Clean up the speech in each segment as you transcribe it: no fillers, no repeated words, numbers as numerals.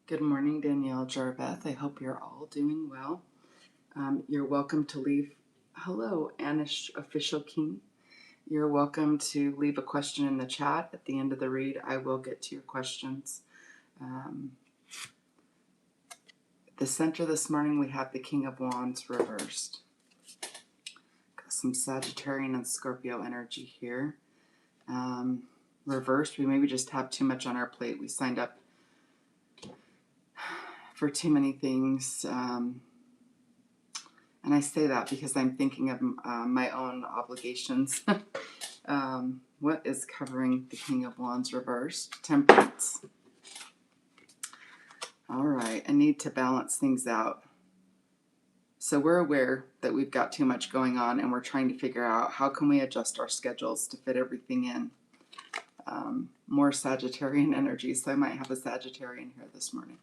Good morning, Danielle Jaarveth. I hope you're all doing well. You're welcome to leave. Hello, Anish Official King. You're welcome to leave a question in the chat. At the end of the read, I will get to your questions. The center this morning, we have the King of Wands reversed. Got some Sagittarian and Scorpio energy here. Reversed, we maybe just have too much on our plate. We signed up for too many things. And I say that because I'm thinking of my own obligations. What is covering the King of Wands reversed? Temperance. All right, I need to balance things out. So we're aware that we've got too much going on and we're trying to figure out how can we adjust our schedules to fit everything in. More Sagittarian energy, so I might have a Sagittarian here this morning.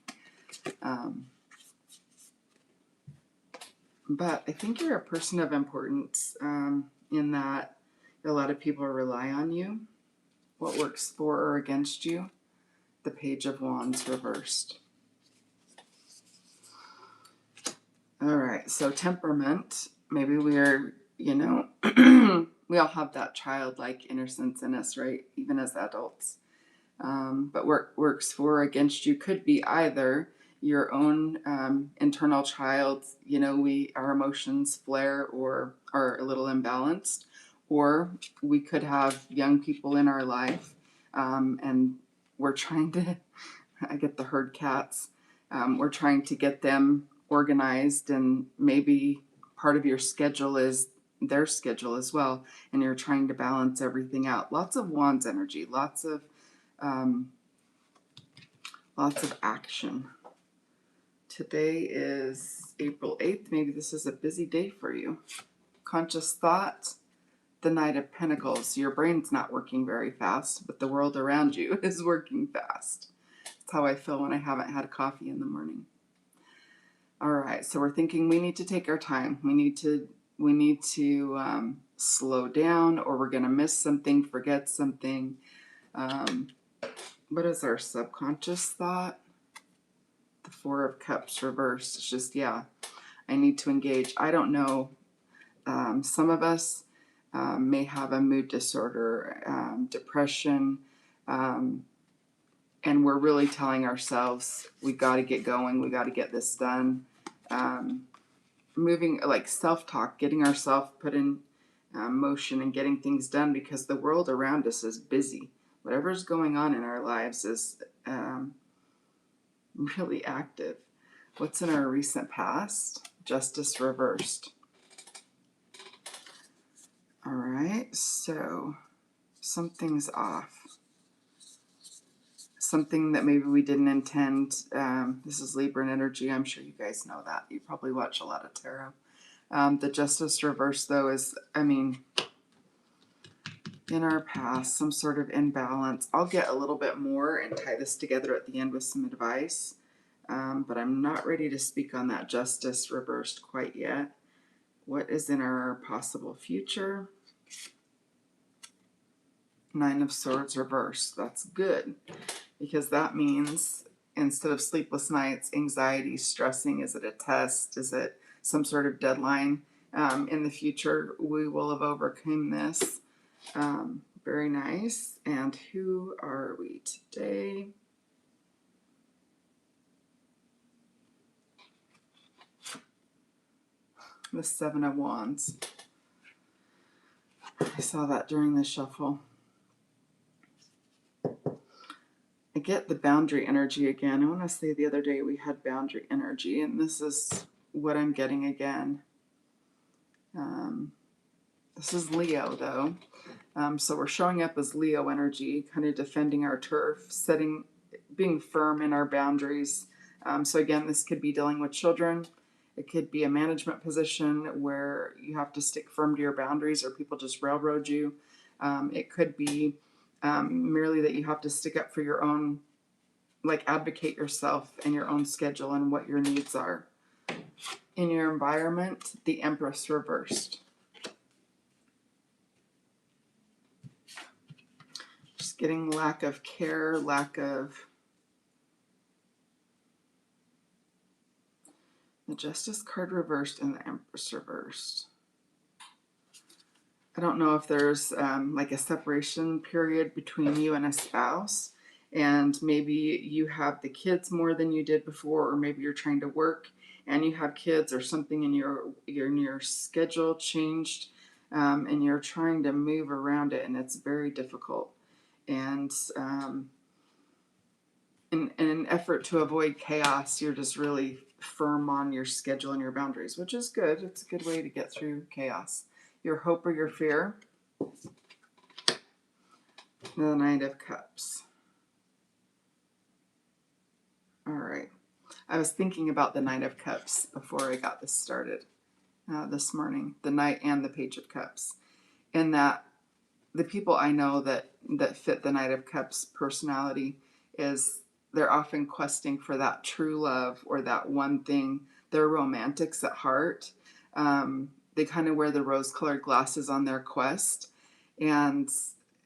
But I think you're a person of importance in that a lot of people rely on you. What works for or against you? The Page of Wands reversed. All right, so temperament. Maybe we're, we all have that childlike innocence in us, right? Even as adults. But what works for or against you could be either your own internal child, our emotions flare or are a little imbalanced, or we could have young people in our life and we're trying to, I get the herd cats, we're trying to get them organized, and maybe part of your schedule is their schedule as well, and you're trying to balance everything out. Lots of Wands energy, lots of action. Today is April 8th. Maybe this is a busy day for you. Conscious thought, the Knight of Pentacles. Your brain's not working very fast, but the world around you is working fast. That's how I feel when I haven't had coffee in the morning. All right, so we're thinking we need to take our time. We need to slow down, or we're going to miss something, forget something. What is our subconscious thought? The Four of Cups reversed. It's just, I need to engage. I don't know. Some of us may have a mood disorder, depression, and we're really telling ourselves, we got to get going. We got to get this done. Moving, like self-talk, getting ourselves put in motion and getting things done, because the world around us is busy. Whatever's going on in our lives is really active. What's in our recent past? Justice reversed. All right, so something's off. Something that maybe we didn't intend. This is Libran energy. I'm sure you guys know that. You probably watch a lot of tarot. The Justice reversed, though, is, in our past, some sort of imbalance. I'll get a little bit more and tie this together at the end with some advice. But I'm not ready to speak on that Justice reversed quite yet. What is in our possible future? Nine of Swords reversed. That's good, because that means instead of sleepless nights, anxiety, stressing, is it a test? Is it some sort of deadline? In the future, we will have overcome this. Very nice. And who are we today? The Seven of Wands. I saw that during the shuffle. I get the boundary energy again. I want to say the other day we had boundary energy, and this is what I'm getting again. This is Leo, though. So we're showing up as Leo energy, kind of defending our turf, being firm in our boundaries. So again, this could be dealing with children. It could be a management position where you have to stick firm to your boundaries or people just railroad you. It could be merely that you have to stick up for your own, like advocate yourself and your own schedule and what your needs are. In your environment, the Empress reversed. Just getting lack of care, lack of The Justice card reversed and the Empress reversed. I don't know if there's like a separation period between you and a spouse, and maybe you have the kids more than you did before, or maybe you're trying to work and you have kids, or something in your schedule changed, and you're trying to move around it, and it's very difficult. And in an effort to avoid chaos, you're just really firm on your schedule and your boundaries, which is good. It's a good way to get through chaos. Your hope or your fear. The Knight of Cups. All right. I was thinking about the Knight of Cups before I got this started this morning. The Knight and the Page of Cups. And that the people I know that fit the Knight of Cups personality is they're often questing for that true love or that one thing. They're romantics at heart. They kind of wear the rose-colored glasses on their quest. And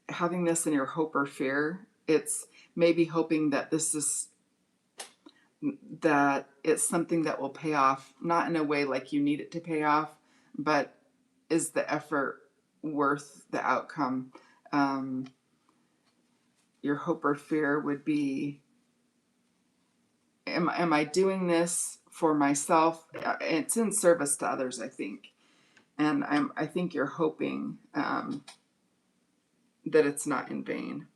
having this in your hope or fear, it's maybe hoping that that it's something that will pay off, not in a way like you need it to pay off, but is the effort worth the outcome? Your hope or fear would be, am I doing this for myself? It's in service to others, I think. And I think you're hoping that it's not in vain.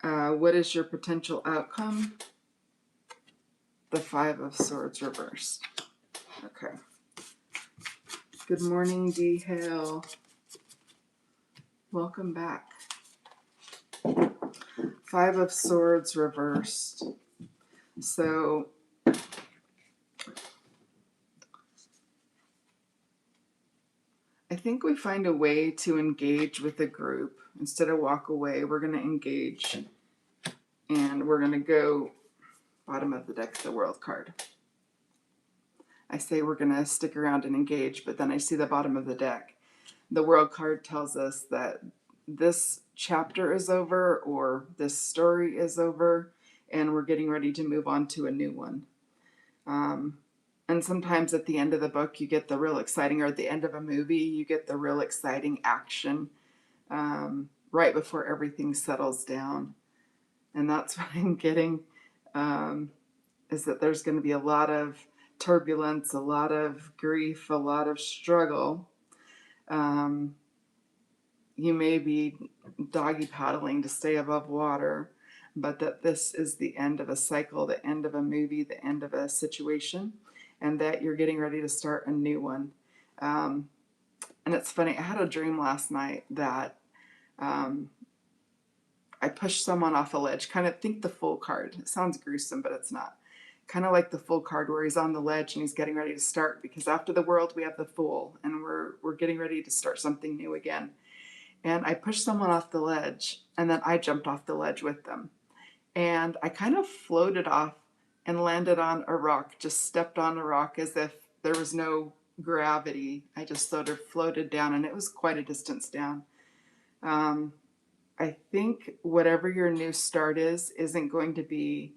What is your potential outcome? The Five of Swords reversed. Okay. Good morning, D. Hale. Welcome back. Five of Swords reversed. So I think we find a way to engage with a group. Instead of walk away, we're going to engage. And we're going to go bottom of the deck, the World card. I say we're going to stick around and engage, but then I see the bottom of the deck. The World card tells us that this chapter is over, or this story is over, and we're getting ready to move on to a new one. And sometimes at the end of the book, you get the real exciting, or at the end of a movie, you get the real exciting action right before everything settles down. And that's what I'm getting, is that there's going to be a lot of turbulence, a lot of grief, a lot of struggle. You may be doggy paddling to stay above water, but that this is the end of a cycle, the end of a movie, the end of a situation, and that you're getting ready to start a new one. And it's funny, I had a dream last night that I pushed someone off a ledge. Kind of think the Fool card. It sounds gruesome, but it's not. Kind of like the Fool card, where he's on the ledge and he's getting ready to start, because after the World we have the Fool, and we're getting ready to start something new again. And I pushed someone off the ledge, and then I jumped off the ledge with them. And I kind of floated off and landed on a rock, just stepped on a rock as if there was no gravity. I just sort of floated down, and it was quite a distance down. I think whatever your new start isn't going to be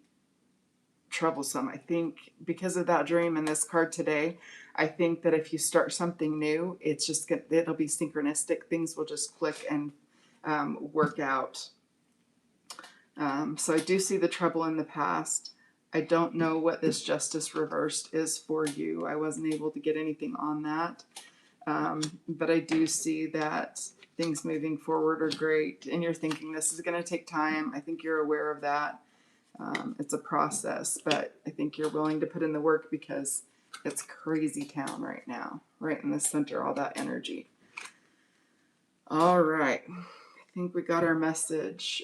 troublesome. I think because of that dream and this card today, I think that if you start something new, it'll be synchronistic. Things will just click and work out. So I do see the trouble in the past. I don't know what this Justice reversed is for you. I wasn't able to get anything on that. But I do see that things moving forward are great. And you're thinking this is going to take time. I think you're aware of that. It's a process, but I think you're willing to put in the work, because it's crazy town right now, right in the center, all that energy. All right. I think we got our message.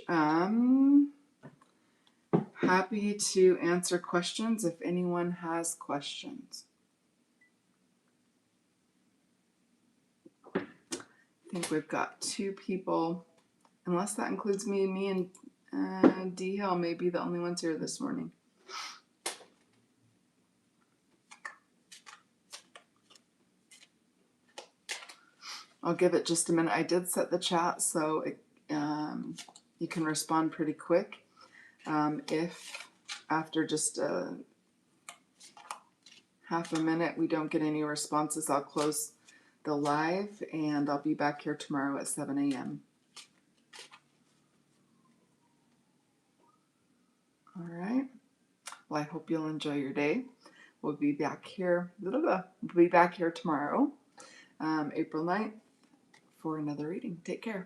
Happy to answer questions if anyone has questions. I think we've got 2 people, unless that includes me and D Hill may be the only ones here this morning. I'll give it just a minute. I did set the chat, so you can respond pretty quick. If after just a half a minute we don't get any responses, I'll close the live, and I'll be back here tomorrow at 7 a.m. All right. Well, I hope you'll enjoy your day. We'll be back here. We'll be back here tomorrow, April 9th, for another reading. Take care.